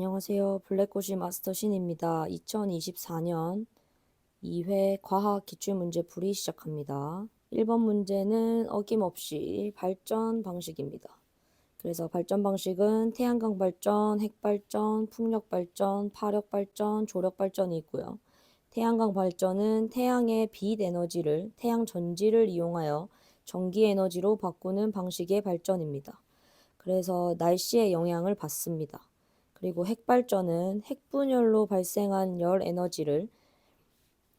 안녕하세요. 블랙고시 마스터 신입니다. 2024년 2회 과학 기출문제 풀이 시작합니다. 1번 문제는 어김없이 발전 방식입니다. 그래서 발전 방식은 태양광 발전, 핵 발전, 풍력 발전, 파력 발전, 조력 발전이 있고요. 태양광 발전은 태양의 빛 에너지를 태양 전지를 이용하여 전기 에너지로 바꾸는 방식의 발전입니다. 그래서 날씨의 영향을 받습니다. 그리고 핵발전은 핵분열로 발생한 열 에너지를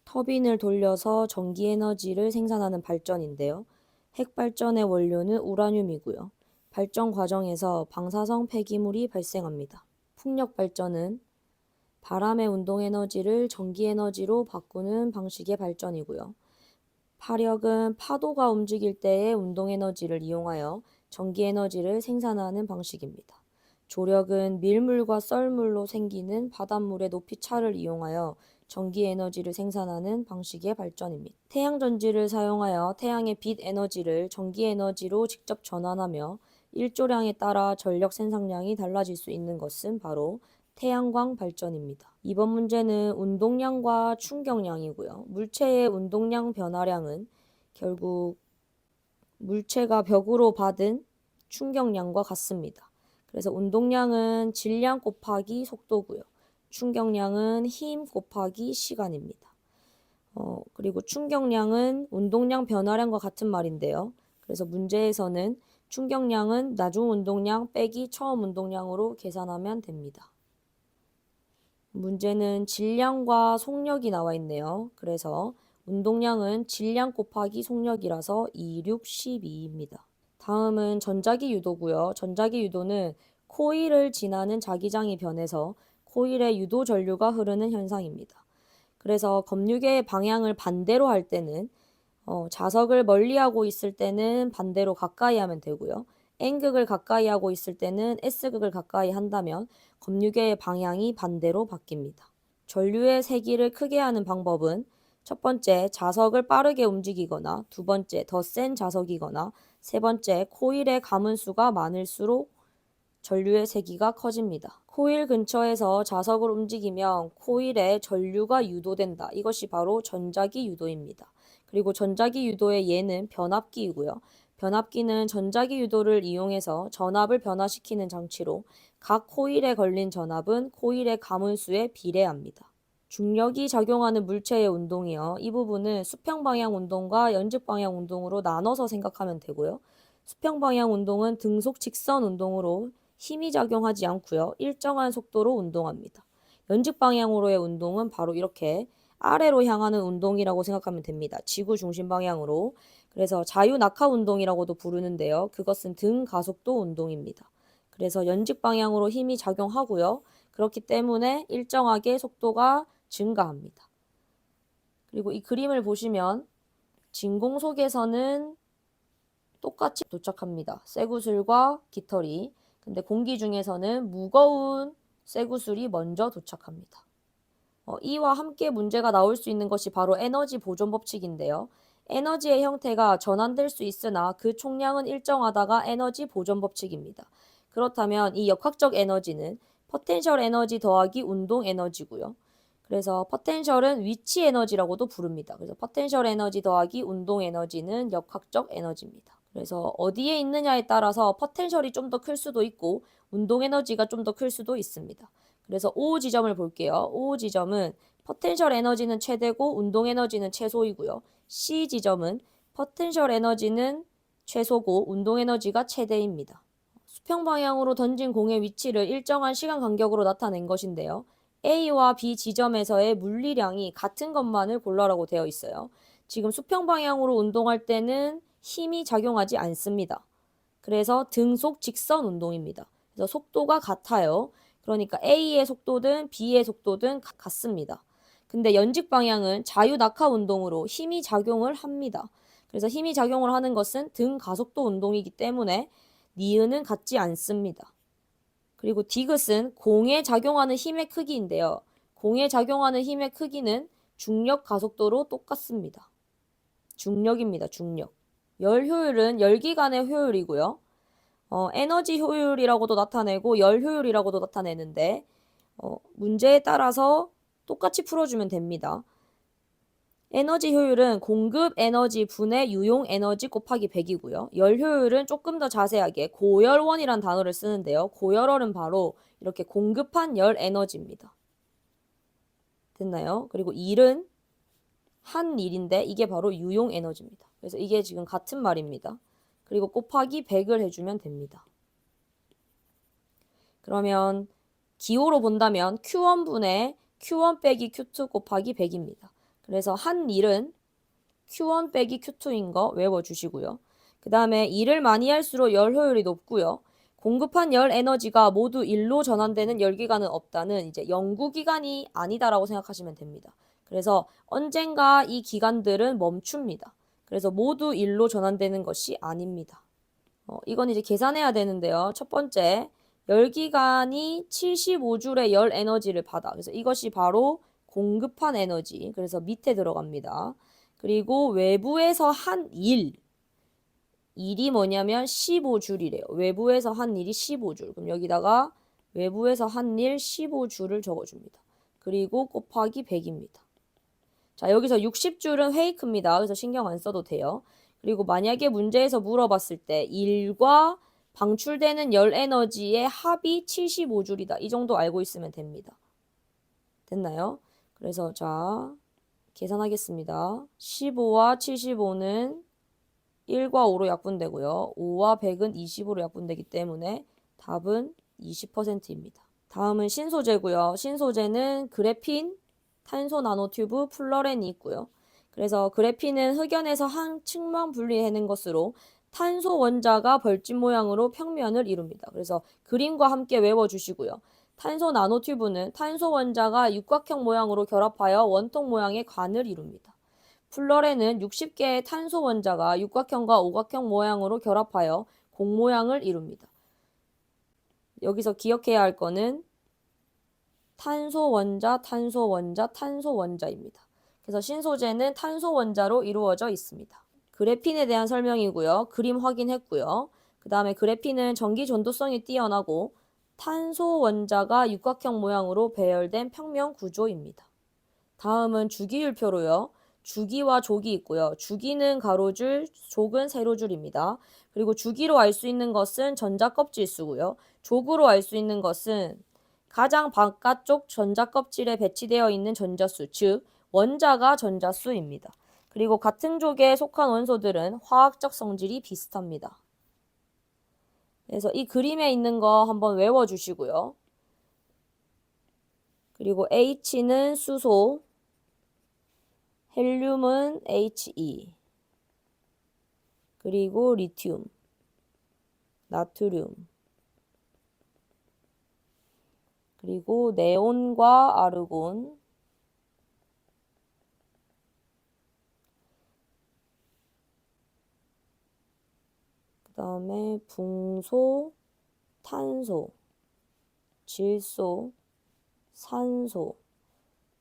터빈을 돌려서 전기 에너지를 생산하는 발전인데요. 핵발전의 원료는 우라늄이고요. 발전 과정에서 방사성 폐기물이 발생합니다. 풍력 발전은 바람의 운동 에너지를 전기 에너지로 바꾸는 방식의 발전이고요. 파력은 파도가 움직일 때의 운동 에너지를 이용하여 전기 에너지를 생산하는 방식입니다. 조력은 밀물과 썰물로 생기는 바닷물의 높이 차를 이용하여 전기 에너지를 생산하는 방식의 발전입니다. 태양전지를 사용하여 태양의 빛 에너지를 전기 에너지로 직접 전환하며 일조량에 따라 전력 생산량이 달라질 수 있는 것은 바로 태양광 발전입니다. 이번 문제는 운동량과 충격량이고요. 물체의 운동량 변화량은 결국 물체가 벽으로 받은 충격량과 같습니다. 그래서 운동량은 질량 곱하기 속도고요. 충격량은 힘 곱하기 시간입니다. 그리고 충격량은 운동량 변화량과 같은 말인데요. 그래서 문제에서는 충격량은 나중 운동량 빼기 처음 운동량으로 계산하면 됩니다. 문제는 질량과 속력이 나와 있네요. 그래서 운동량은 질량 곱하기 속력이라서 2, 6, 12입니다. 다음은 전자기 유도고요. 전자기 유도는 코일을 지나는 자기장이 변해서 코일에 유도 전류가 흐르는 현상입니다. 그래서 검유계의 방향을 반대로 할 때는 자석을 멀리하고 있을 때는 반대로 가까이 하면 되고요. N극을 가까이 하고 있을 때는 S극을 가까이 한다면 검유계의 방향이 반대로 바뀝니다. 전류의 세기를 크게 하는 방법은 첫 번째, 자석을 빠르게 움직이거나 두 번째, 더 센 자석이거나 세 번째, 코일의 가문수가 많을수록 전류의 세기가 커집니다. 코일 근처에서 자석을 움직이면 코일에 전류가 유도된다. 이것이 바로 전자기 유도입니다. 그리고 전자기 유도의 예는 변압기이고요. 변압기는 전자기 유도를 이용해서 전압을 변화시키는 장치로 각 코일에 걸린 전압은 코일의 가문수에 비례합니다. 중력이 작용하는 물체의 운동이요. 이 부분은 수평방향 운동과 연직방향 운동으로 나눠서 생각하면 되고요. 수평방향 운동은 등속 직선 운동으로 힘이 작용하지 않고요. 일정한 속도로 운동합니다. 연직방향으로의 운동은 바로 이렇게 아래로 향하는 운동이라고 생각하면 됩니다. 지구 중심 방향으로. 그래서 자유낙하 운동이라고도 부르는데요. 그것은 등 가속도 운동입니다. 그래서 연직 방향으로 힘이 작용하고요. 그렇기 때문에 일정하게 속도가 증가합니다. 그리고 이 그림을 보시면 진공 속에서는 똑같이 도착합니다. 쇠구슬과 깃털이. 근데 공기 중에서는 무거운 쇠구슬이 먼저 도착합니다. 이와 함께 문제가 나올 수 있는 것이 바로 에너지 보존 법칙인데요. 에너지의 형태가 전환될 수 있으나 그 총량은 일정하다가 에너지 보존 법칙입니다. 그렇다면 이 역학적 에너지는 포텐셜 에너지 더하기 운동 에너지고요. 그래서 포텐셜은 위치 에너지라고도 부릅니다. 그래서 포텐셜 에너지 더하기 운동 에너지는 역학적 에너지입니다. 그래서 어디에 있느냐에 따라서 포텐셜이 좀 더 클 수도 있고 운동 에너지가 좀 더 클 수도 있습니다. 그래서 O 지점을 볼게요. O 지점은 포텐셜 에너지는 최대고 운동 에너지는 최소이고요. C 지점은 포텐셜 에너지는 최소고 운동 에너지가 최대입니다. 수평 방향으로 던진 공의 위치를 일정한 시간 간격으로 나타낸 것인데요. A와 B 지점에서의 물리량이 같은 것만을 골라라고 되어 있어요. 지금 수평 방향으로 운동할 때는 힘이 작용하지 않습니다. 그래서 등속 직선 운동입니다. 그래서 속도가 같아요. 그러니까 A의 속도든 B의 속도든 같습니다. 근데 연직 방향은 자유낙하 운동으로 힘이 작용을 합니다. 그래서 힘이 작용을 하는 것은 등 가속도 운동이기 때문에 니은은 같지 않습니다. 그리고 디귿은 공에 작용하는 힘의 크기인데요. 공에 작용하는 힘의 크기는 중력 가속도로 똑같습니다. 중력입니다. 중력. 열 효율은 열기간의 효율이고요. 에너지 효율이라고도 나타내고 열 효율이라고도 나타내는데 문제에 따라서 똑같이 풀어주면 됩니다. 에너지 효율은 공급 에너지 분의 유용 에너지 곱하기 100이고요. 열 효율은 조금 더 자세하게 고열원이란 단어를 쓰는데요. 고열원은 바로 이렇게 공급한 열 에너지입니다. 됐나요? 그리고 일은 한 일인데 이게 바로 유용 에너지입니다. 그래서 이게 지금 같은 말입니다. 그리고 곱하기 100을 해주면 됩니다. 그러면 기호로 본다면 Q1분의 Q1 빼기 Q2 곱하기 100입니다. 그래서 한 일은 Q1 빼기 Q2인 거 외워주시고요. 그 다음에 일을 많이 할수록 열 효율이 높고요. 공급한 열 에너지가 모두 일로 전환되는 열기관은 없다는 이제 연구기관이 아니다라고 생각하시면 됩니다. 그래서 언젠가 이 기관들은 멈춥니다. 그래서 모두 일로 전환되는 것이 아닙니다. 이건 이제 계산해야 되는데요. 첫 번째, 열기관이 75줄의 열 에너지를 받아. 그래서 이것이 바로 공급한 에너지. 그래서 밑에 들어갑니다. 그리고 외부에서 한 일이 뭐냐면 15줄이래요. 외부에서 한 일이 15줄. 그럼 여기다가 외부에서 한 일 15줄을 적어줍니다. 그리고 곱하기 100입니다. 자, 여기서 60줄은 페이크입니다. 그래서 신경 안 써도 돼요. 그리고 만약에 문제에서 물어봤을 때 일과 방출되는 열 에너지의 합이 75줄이다. 이 정도 알고 있으면 됩니다. 됐나요? 그래서 자, 계산하겠습니다. 15와 75는 1과 5로 약분되고요. 5와 100은 25로 약분되기 때문에 답은 20%입니다. 다음은 신소재고요. 신소재는 그래핀, 탄소 나노튜브, 플러렌이 있고요. 그래서 그래핀은 흑연에서 한 층만 분리해낸 것으로 탄소 원자가 벌집 모양으로 평면을 이룹니다. 그래서 그림과 함께 외워주시고요. 탄소 나노튜브는 탄소 원자가 육각형 모양으로 결합하여 원통 모양의 관을 이룹니다. 플러렌은 60개의 탄소 원자가 육각형과 오각형 모양으로 결합하여 공 모양을 이룹니다. 여기서 기억해야 할 거는 탄소 원자, 탄소 원자, 탄소 원자입니다. 그래서 신소재는 탄소 원자로 이루어져 있습니다. 그래핀에 대한 설명이고요. 그림 확인했고요. 그 다음에 그래핀은 전기 전도성이 뛰어나고 탄소 원자가 육각형 모양으로 배열된 평면 구조입니다. 다음은 주기율표로요. 주기와 족이 있고요. 주기는 가로줄, 족은 세로줄입니다. 그리고 주기로 알 수 있는 것은 전자껍질수고요. 족으로 알 수 있는 것은 가장 바깥쪽 전자껍질에 배치되어 있는 전자수, 즉 원자가 전자수입니다. 그리고 같은 족에 속한 원소들은 화학적 성질이 비슷합니다. 그래서 이 그림에 있는 거 한번 외워주시고요. 그리고 H는 수소, 헬륨은 He, 그리고 리튬, 나트륨, 그리고 네온과 아르곤, 그 다음에 붕소, 탄소, 질소, 산소,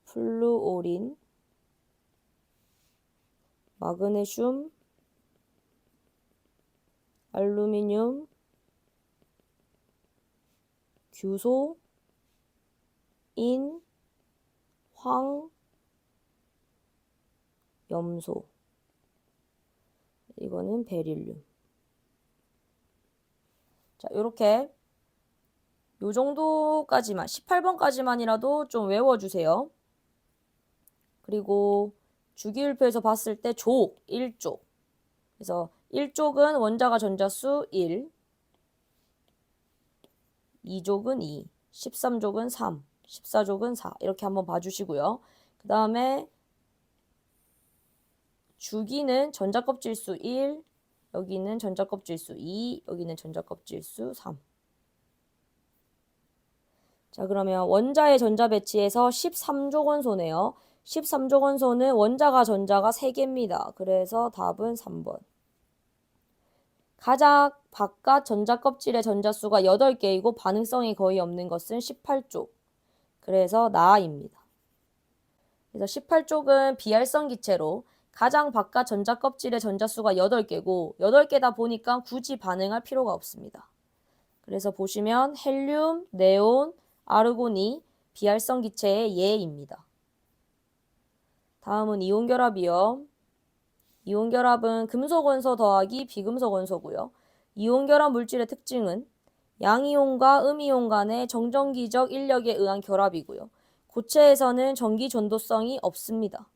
플루오린, 마그네슘, 알루미늄, 규소, 인, 황, 염소. 이거는 베릴륨. 자, 요렇게 요 정도까지만, 18번까지만이라도 좀 외워주세요. 그리고 주기율표에서 봤을 때 족, 1족. 그래서 1족은 원자가 전자수 1, 2족은 2, 13족은 3, 14족은 4. 이렇게 한번 봐주시고요. 그 다음에 주기는 전자껍질수 1, 여기는 전자껍질수 2, 여기는 전자껍질수 3. 자, 그러면 원자의 전자 배치에서 13족 원소네요. 13족 원소는 원자가 전자가 3개입니다. 그래서 답은 3번. 가장 바깥 전자 껍질의 전자수가 8개이고 반응성이 거의 없는 것은 18족. 그래서 나입니다. 그래서 18쪽은 비활성 기체로 가장 바깥 전자 껍질의 전자수가 8개고 8개다 보니까 굳이 반응할 필요가 없습니다. 그래서 보시면 헬륨, 네온, 아르곤이 비활성 기체의 예입니다. 다음은 이온결합이요. 이온결합은 금속 원소 더하기 비금속 원소고요. 이온결합 물질의 특징은 양이온과 음이온 간의 정전기적 인력에 의한 결합이고요. 고체에서는 전기 전도성이 없습니다.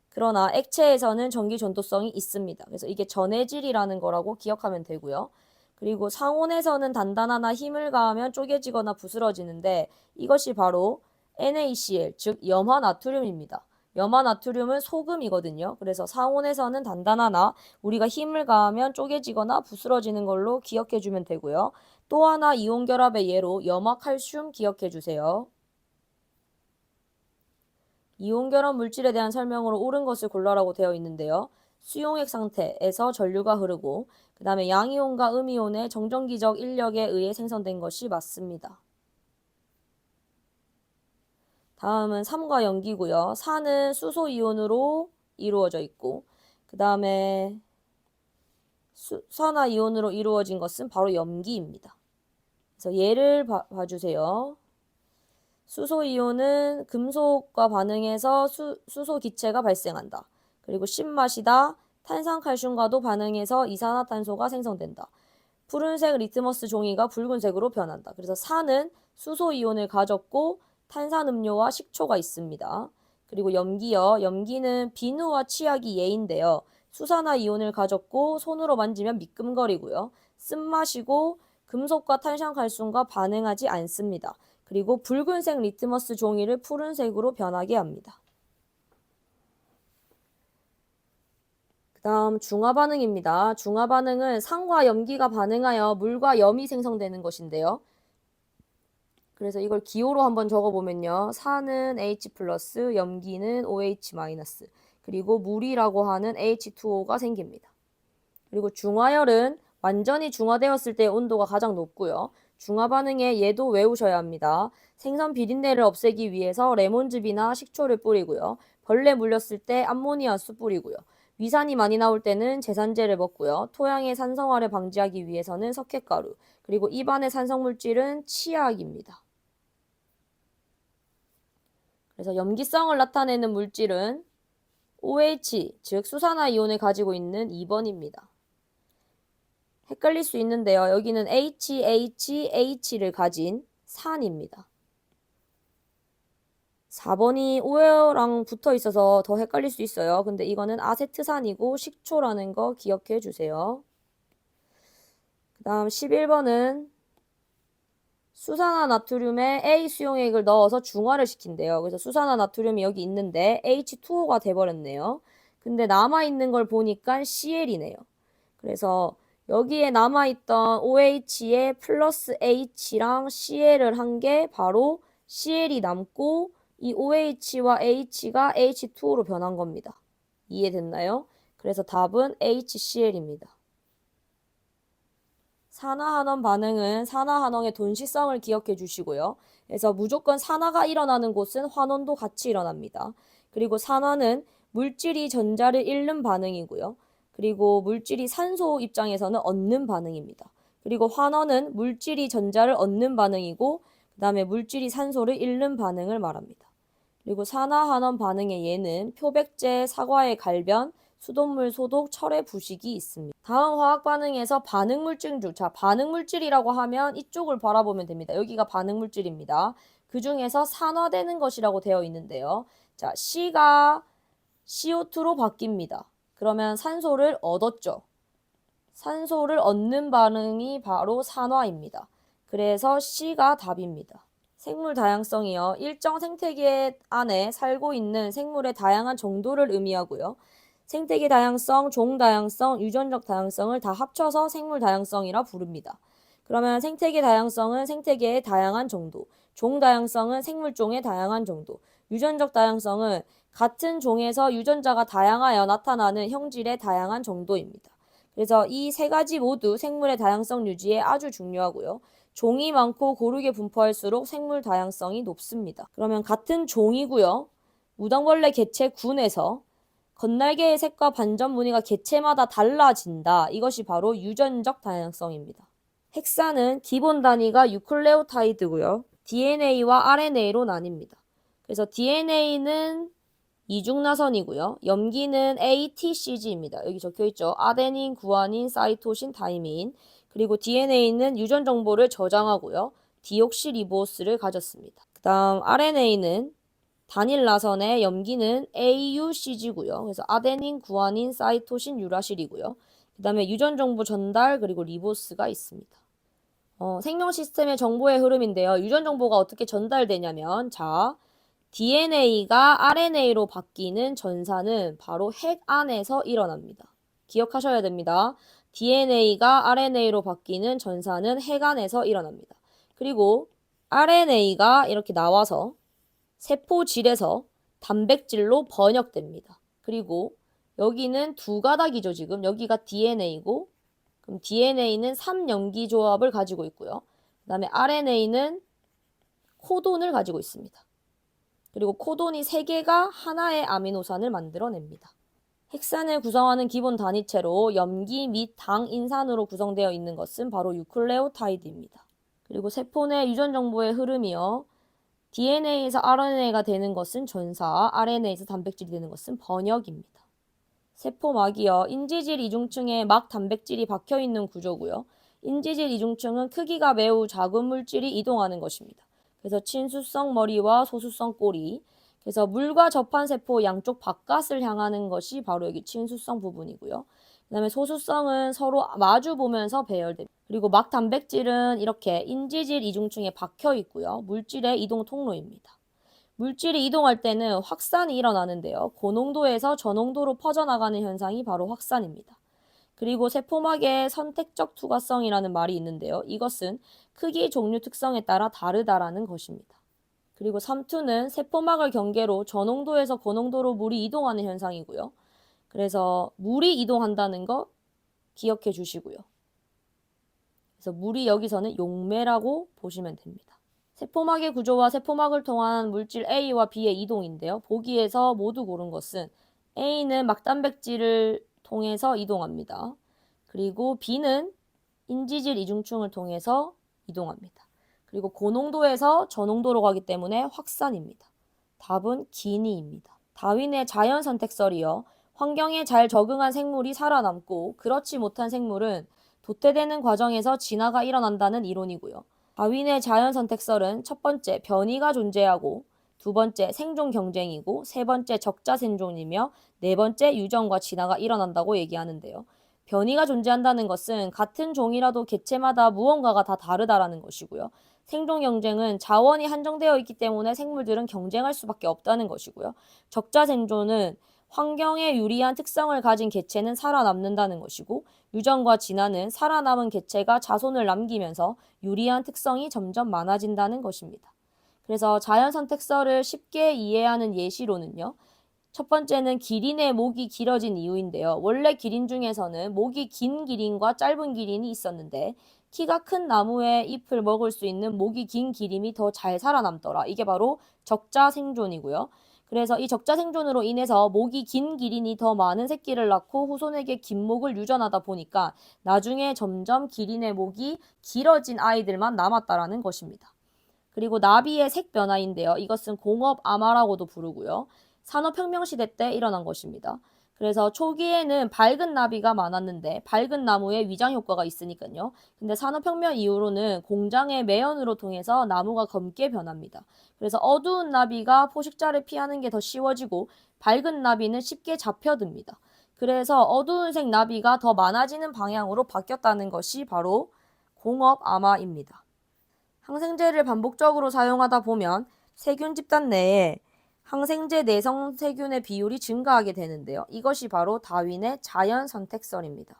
그러나 액체에서는 전기 전도성이 있습니다. 그래서 이게 전해질이라는 거라고 기억하면 되고요. 그리고 상온에서는 단단하나 힘을 가하면 쪼개지거나 부스러지는데 이것이 바로 NaCl, 즉 염화나트륨입니다. 염화나트륨은 소금이거든요. 그래서 상온에서는 단단하나 우리가 힘을 가하면 쪼개지거나 부스러지는 걸로 기억해주면 되고요. 또 하나 이온결합의 예로 염화칼슘 기억해주세요. 이온결합 물질에 대한 설명으로 옳은 것을 골라라고 되어 있는데요. 수용액 상태에서 전류가 흐르고 그 다음에 양이온과 음이온의 정전기적 인력에 의해 생성된 것이 맞습니다. 다음은 3과 염기고요. 산은 수소이온으로 이루어져 있고 그 다음에 수산화 이온으로 이루어진 것은 바로 염기입니다. 그래서 예를 봐주세요. 수소이온은 금속과 반응해서 수소 기체가 발생한다. 그리고 신맛이다. 탄산칼슘과도 반응해서 이산화탄소가 생성된다. 푸른색 리트머스 종이가 붉은색으로 변한다. 그래서 산은 수소이온을 가졌고 탄산음료와 식초가 있습니다. 그리고 염기요. 염기는 비누와 치약이 예인데요. 수산화 이온을 가졌고 손으로 만지면 미끈거리고요. 쓴맛이고 금속과 탄산칼슘과 반응하지 않습니다. 그리고 붉은색 리트머스 종이를 푸른색으로 변하게 합니다. 그 다음 중화반응입니다. 중화반응은 산과 염기가 반응하여 물과 염이 생성되는 것인데요. 그래서 이걸 기호로 한번 적어보면요. 산은 H+, 염기는 OH-, 그리고 물이라고 하는 H2O가 생깁니다. 그리고 중화열은 완전히 중화되었을 때 온도가 가장 높고요. 중화반응에 얘도 외우셔야 합니다. 생선 비린내를 없애기 위해서 레몬즙이나 식초를 뿌리고요. 벌레 물렸을 때 암모니아수 뿌리고요. 위산이 많이 나올 때는 제산제를 먹고요. 토양의 산성화를 방지하기 위해서는 석회가루, 그리고 입안의 산성물질은 치약입니다. 그래서 염기성을 나타내는 물질은 OH, 즉 수산화이온을 가지고 있는 2번입니다. 헷갈릴 수 있는데요. 여기는 HHH를 가진 산입니다. 4번이 오해랑 붙어 있어서 더 헷갈릴 수 있어요. 근데 이거는 아세트산이고 식초라는 거 기억해 주세요. 그 다음 11번은 수산화 나트륨에 A 수용액을 넣어서 중화를 시킨대요. 그래서 수산화 나트륨이 여기 있는데 H2O가 돼버렸네요. 근데 남아있는 걸 보니까 CL이네요. 그래서 여기에 남아있던 OH에 플러스 H랑 CL을 한 게 바로 CL이 남고 이 OH와 H가 H2O로 변한 겁니다. 이해됐나요? 그래서 답은 HCl입니다. 산화환원 반응은 산화환원의 돈시성을 기억해 주시고요. 그래서 무조건 산화가 일어나는 곳은 환원도 같이 일어납니다. 그리고 산화는 물질이 전자를 잃는 반응이고요. 그리고 물질이 산소 입장에서는 얻는 반응입니다. 그리고 환원은 물질이 전자를 얻는 반응이고 그 다음에 물질이 산소를 잃는 반응을 말합니다. 그리고 산화환원 반응의 예는 표백제, 사과의 갈변, 수돗물 소독, 철의 부식이 있습니다. 다음 화학 반응에서 반응물질 중, 자, 반응물질이라고 하면 이쪽을 바라보면 됩니다. 여기가 반응물질입니다. 그 중에서 산화되는 것이라고 되어 있는데요. 자, C가 CO2로 바뀝니다. 그러면 산소를 얻었죠. 산소를 얻는 반응이 바로 산화입니다. 그래서 C가 답입니다. 생물 다양성이요. 일정 생태계 안에 살고 있는 생물의 다양한 정도를 의미하고요. 생태계 다양성, 종 다양성, 유전적 다양성을 다 합쳐서 생물 다양성이라 부릅니다. 그러면 생태계 다양성은 생태계의 다양한 정도, 종 다양성은 생물종의 다양한 정도, 유전적 다양성은 같은 종에서 유전자가 다양하여 나타나는 형질의 다양한 정도입니다. 그래서 이 세 가지 모두 생물의 다양성 유지에 아주 중요하고요. 종이 많고 고르게 분포할수록 생물 다양성이 높습니다. 그러면 같은 종이고요. 무당벌레 개체 군에서 겉날개의 색과 반전 무늬가 개체마다 달라진다. 이것이 바로 유전적 다양성입니다. 헥사는 기본 단위가 유클레오타이드고요. DNA와 RNA로 나뉩니다. 그래서 DNA는 이중나선이고요. 염기는 ATCG입니다. 여기 적혀있죠. 아데닌, 구아닌, 사이토신, 타이민. 그리고 DNA는 유전 정보를 저장하고요. 디옥시리보스를 가졌습니다. 그 다음 RNA는 단일 나선의 염기는 AUCG고요. 그래서 아데닌, 구아닌, 사이토신, 유라실이고요. 그 다음에 유전 정보 전달 그리고 리보스가 있습니다. 생명 시스템의 정보의 흐름인데요. 유전 정보가 어떻게 전달되냐면 자, DNA가 RNA로 바뀌는 전사는 바로 핵 안에서 일어납니다. 기억하셔야 됩니다. DNA가 RNA로 바뀌는 전사는 핵 안에서 일어납니다. 그리고 RNA가 이렇게 나와서 세포질에서 단백질로 번역됩니다. 그리고 여기는 두 가닥이죠, 지금. 여기가 DNA고, 그럼 DNA는 3염기 조합을 가지고 있고요. 그 다음에 RNA는 코돈을 가지고 있습니다. 그리고 코돈이 3개가 하나의 아미노산을 만들어냅니다. 핵산을 구성하는 기본 단위체로 염기 및 당 인산으로 구성되어 있는 것은 바로 유클레오타이드입니다. 그리고 세포 내 유전 정보의 흐름이요. DNA에서 RNA가 되는 것은 전사, RNA에서 단백질이 되는 것은 번역입니다. 세포막이요. 인지질 이중층에 막 단백질이 박혀있는 구조고요. 인지질 이중층은 크기가 매우 작은 물질이 이동하는 것입니다. 그래서 친수성 머리와 소수성 꼬리. 그래서 물과 접한 세포 양쪽 바깥을 향하는 것이 바로 여기 친수성 부분이고요. 그 다음에 소수성은 서로 마주 보면서 배열됩니다. 그리고 막 단백질은 이렇게 인지질 이중층에 박혀 있고요. 물질의 이동 통로입니다. 물질이 이동할 때는 확산이 일어나는데요. 고농도에서 저농도로 퍼져나가는 현상이 바로 확산입니다. 그리고 세포막의 선택적 투과성이라는 말이 있는데요. 이것은 크기, 종류, 특성에 따라 다르다라는 것입니다. 그리고 3투는 세포막을 경계로 저농도에서 고농도로 물이 이동하는 현상이고요. 그래서 물이 이동한다는 거 기억해 주시고요. 그래서 물이 여기서는 용매라고 보시면 됩니다. 세포막의 구조와 세포막을 통한 물질 A와 B의 이동인데요. 보기에서 모두 고른 것은 A는 막단백질을 통해서 이동합니다. 그리고 B는 인지질 이중층을 통해서 이동합니다. 그리고 고농도에서 저농도로 가기 때문에 확산입니다. 답은 기니입니다. 다윈의 자연선택설이요. 환경에 잘 적응한 생물이 살아남고 그렇지 못한 생물은 도태되는 과정에서 진화가 일어난다는 이론이고요. 다윈의 자연선택설은 첫 번째 변이가 존재하고 두 번째 생존 경쟁이고 세 번째 적자 생존이며 네 번째 유전과 진화가 일어난다고 얘기하는데요. 변이가 존재한다는 것은 같은 종이라도 개체마다 무언가가 다 다르다라는 것이고요. 생존 경쟁은 자원이 한정되어 있기 때문에 생물들은 경쟁할 수밖에 없다는 것이고요. 적자 생존은 환경에 유리한 특성을 가진 개체는 살아남는다는 것이고 유전과 진화는 살아남은 개체가 자손을 남기면서 유리한 특성이 점점 많아진다는 것입니다. 그래서 자연선택설을 쉽게 이해하는 예시로는요. 첫 번째는 기린의 목이 길어진 이유인데요. 원래 기린 중에서는 목이 긴 기린과 짧은 기린이 있었는데 키가 큰 나무의 잎을 먹을 수 있는 목이 긴 기린이 더 잘 살아남더라. 이게 바로 적자 생존이고요. 그래서 이 적자 생존으로 인해서 목이 긴 기린이 더 많은 새끼를 낳고 후손에게 긴 목을 유전하다 보니까 나중에 점점 기린의 목이 길어진 아이들만 남았다라는 것입니다. 그리고 나비의 색 변화인데요. 이것은 공업 암화라고도 부르고요. 산업혁명 시대 때 일어난 것입니다. 그래서 초기에는 밝은 나비가 많았는데 밝은 나무에 위장 효과가 있으니까요. 근데 산업혁명 이후로는 공장의 매연으로 통해서 나무가 검게 변합니다. 그래서 어두운 나비가 포식자를 피하는 게 더 쉬워지고 밝은 나비는 쉽게 잡혀듭니다. 그래서 어두운 색 나비가 더 많아지는 방향으로 바뀌었다는 것이 바로 공업 암화입니다. 항생제를 반복적으로 사용하다 보면 세균 집단 내에 항생제 내성 세균의 비율이 증가하게 되는데요. 이것이 바로 다윈의 자연선택설입니다.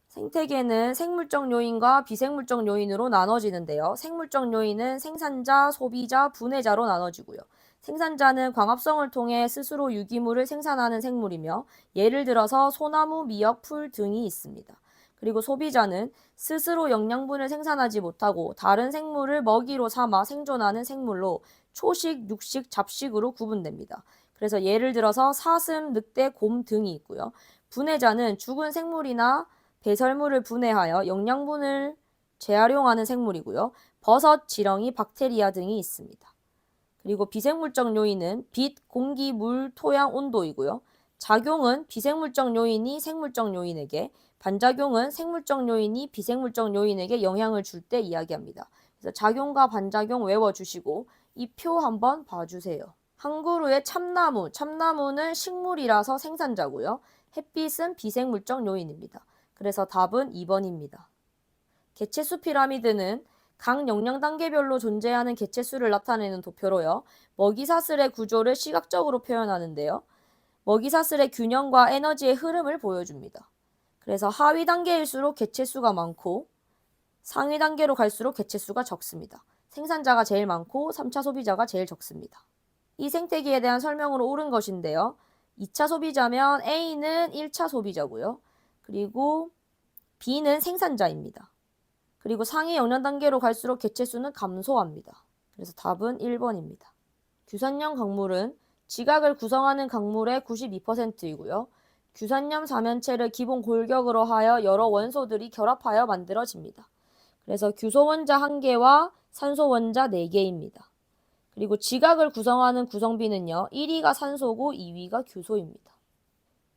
생태계는 생물적 요인과 비생물적 요인으로 나눠지는데요. 생물적 요인은 생산자, 소비자, 분해자로 나눠지고요. 생산자는 광합성을 통해 스스로 유기물을 생산하는 생물이며 예를 들어서 소나무, 미역, 풀 등이 있습니다. 그리고 소비자는 스스로 영양분을 생산하지 못하고 다른 생물을 먹이로 삼아 생존하는 생물로 초식, 육식, 잡식으로 구분됩니다. 그래서 예를 들어서 사슴, 늑대, 곰 등이 있고요. 분해자는 죽은 생물이나 배설물을 분해하여 영양분을 재활용하는 생물이고요. 버섯, 지렁이, 박테리아 등이 있습니다. 그리고 비생물적 요인은 빛, 공기, 물, 토양, 온도이고요. 작용은 비생물적 요인이 생물적 요인에게, 반작용은 생물적 요인이 비생물적 요인에게 영향을 줄 때 이야기합니다. 그래서 작용과 반작용 외워주시고 이 표 한번 봐주세요. 한 그루의 참나무, 참나무는 식물이라서 생산자고요. 햇빛은 비생물적 요인입니다. 그래서 답은 2번입니다. 개체수 피라미드는 각 영양 단계별로 존재하는 개체수를 나타내는 도표로요. 먹이사슬의 구조를 시각적으로 표현하는데요. 먹이사슬의 균형과 에너지의 흐름을 보여줍니다. 그래서 하위 단계일수록 개체수가 많고 상위 단계로 갈수록 개체수가 적습니다. 생산자가 제일 많고 3차 소비자가 제일 적습니다. 이 생태계에 대한 설명으로 옳은 것인데요. 2차 소비자면 A는 1차 소비자고요. 그리고 B는 생산자입니다. 그리고 상위 영양 단계로 갈수록 개체수는 감소합니다. 그래서 답은 1번입니다. 규산염 강물은 지각을 구성하는 강물의 92%이고요. 규산염 사면체를 기본 골격으로 하여 여러 원소들이 결합하여 만들어집니다. 그래서 규소 원자 1개와 산소 원자 4개입니다. 그리고 지각을 구성하는 구성비는요. 1위가 산소고 2위가 규소입니다.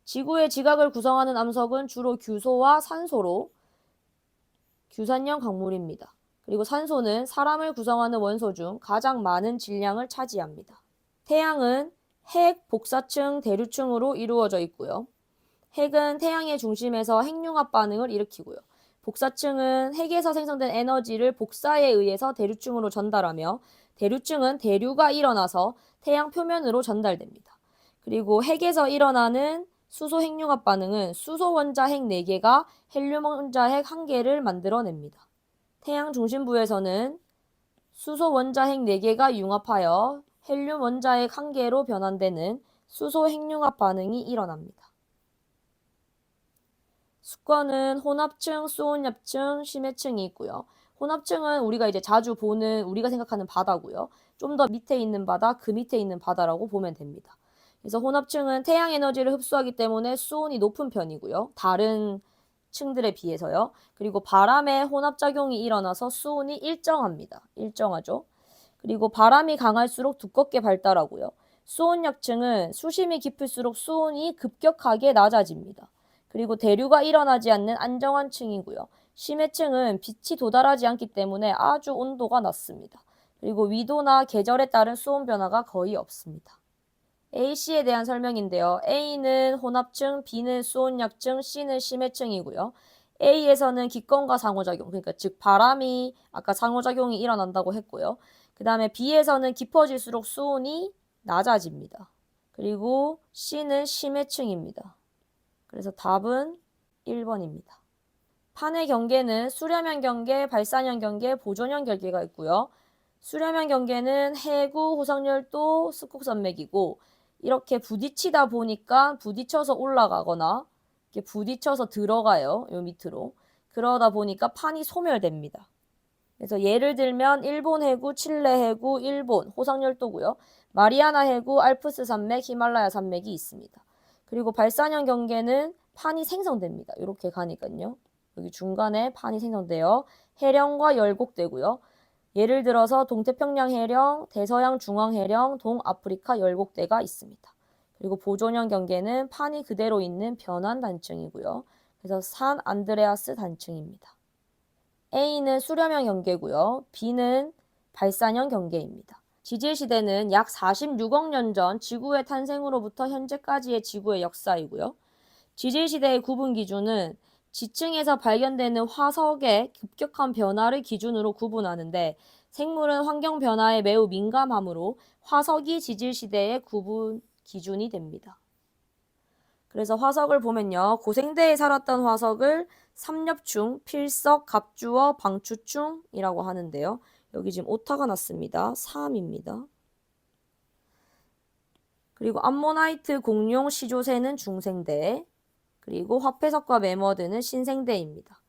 지구의 지각을 구성하는 암석은 주로 규소와 산소로 규산염 강물입니다. 그리고 산소는 사람을 구성하는 원소 중 가장 많은 질량을 차지합니다. 태양은 핵, 복사층, 대류층으로 이루어져 있고요. 핵은 태양의 중심에서 핵융합 반응을 일으키고요. 복사층은 핵에서 생성된 에너지를 복사에 의해서 대류층으로 전달하며 대류층은 대류가 일어나서 태양 표면으로 전달됩니다. 그리고 핵에서 일어나는 수소 핵융합 반응은 수소 원자 핵 4개가 헬륨 원자 핵 1개를 만들어냅니다. 태양 중심부에서는 수소 원자 핵 4개가 융합하여 헬륨 원자 핵 1개로 변환되는 수소 핵융합 반응이 일어납니다. 수권은 혼합층, 수온엽층, 심해층이 있고요. 혼합층은 우리가 이제 자주 보는 우리가 생각하는 바다고요. 좀 더 밑에 있는 바다, 그 밑에 있는 바다라고 보면 됩니다. 그래서 혼합층은 태양 에너지를 흡수하기 때문에 수온이 높은 편이고요. 다른 층들에 비해서요. 그리고 바람의 혼합작용이 일어나서 수온이 일정합니다. 일정하죠. 그리고 바람이 강할수록 두껍게 발달하고요. 수온약층은 수심이 깊을수록 수온이 급격하게 낮아집니다. 그리고 대류가 일어나지 않는 안정한 층이고요. 심해층은 빛이 도달하지 않기 때문에 아주 온도가 낮습니다. 그리고 위도나 계절에 따른 수온 변화가 거의 없습니다. A씨에 대한 설명인데요. A는 혼합층, B는 수온약층, C는 심해층이고요. A에서는 기권과 상호작용, 그러니까 즉 바람이 아까 상호작용이 일어난다고 했고요. 그 다음에 B에서는 깊어질수록 수온이 낮아집니다. 그리고 C는 심해층입니다. 그래서 답은 1번입니다. 판의 경계는 수렴형 경계, 발산형 경계, 보존형 경계가 있고요. 수렴형 경계는 해구, 호성열도, 습곡산맥이고 이렇게 부딪히다 보니까 부딪혀서 올라가거나 이렇게 부딪혀서 들어가요. 요 밑으로. 그러다 보니까 판이 소멸됩니다. 그래서 예를 들면 일본 해구, 칠레 해구, 일본 호성열도고요. 마리아나 해구, 알프스 산맥, 히말라야 산맥이 있습니다. 그리고 발산형 경계는 판이 생성됩니다. 이렇게 가니까요. 여기 중간에 판이 생성되어 해령과 열곡되고요. 예를 들어서 동태평양 해령, 대서양 중앙 해령, 동아프리카 열곡대가 있습니다. 그리고 보존형 경계는 판이 그대로 있는 변환 단층이고요. 그래서 산 안드레아스 단층입니다. A는 수렴형 경계고요. B는 발산형 경계입니다. 지질시대는 약 46억 년 전 지구의 탄생으로부터 현재까지의 지구의 역사이고요. 지질시대의 구분 기준은 지층에서 발견되는 화석의 급격한 변화를 기준으로 구분하는데 생물은 환경 변화에 매우 민감하므로 화석이 지질시대의 구분 기준이 됩니다. 그래서 화석을 보면요. 고생대에 살았던 화석을 삼엽충, 필석, 갑주어, 방추충이라고 하는데요. 여기 지금 오타가 났습니다. 3입니다. 그리고 암모나이트, 공룡, 시조새는 중생대, 그리고 화폐석과 매머드는 신생대입니다.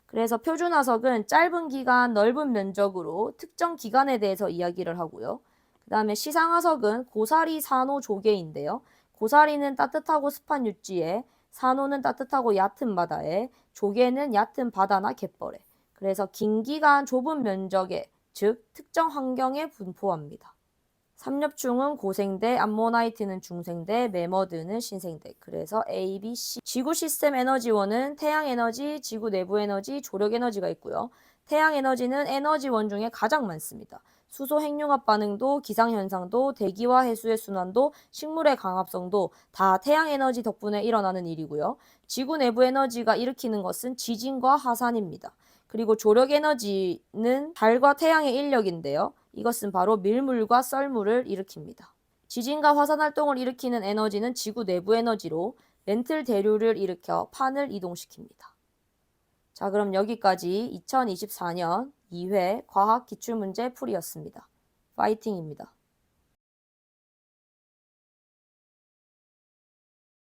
그래서 표준화석은 짧은 기간, 넓은 면적으로 특정 기간에 대해서 이야기를 하고요. 그 다음에 시상화석은 고사리, 산호, 조개인데요. 고사리는 따뜻하고 습한 육지에, 산호는 따뜻하고 얕은 바다에, 조개는 얕은 바다나 갯벌에. 그래서 긴 기간, 좁은 면적에 즉 특정 환경에 분포합니다. 삼엽충은 고생대, 암모나이트는 중생대, 메머드는 신생대. 그래서 A, B, C. 지구 시스템 에너지원은 태양 에너지, 지구 내부 에너지, 조력 에너지가 있고요. 태양 에너지는 에너지원 중에 가장 많습니다. 수소 핵융합 반응도, 기상현상도, 대기와 해수의 순환도, 식물의 강합성도 다 태양 에너지 덕분에 일어나는 일이고요. 지구 내부 에너지가 일으키는 것은 지진과 화산입니다. 그리고 조력 에너지는 달과 태양의 인력인데요. 이것은 바로 밀물과 썰물을 일으킵니다. 지진과 화산 활동을 일으키는 에너지는 지구 내부 에너지로 멘틀 대류를 일으켜 판을 이동시킵니다. 자, 그럼 여기까지 2024년 2회 과학 기출문제 풀이였습니다. 파이팅입니다.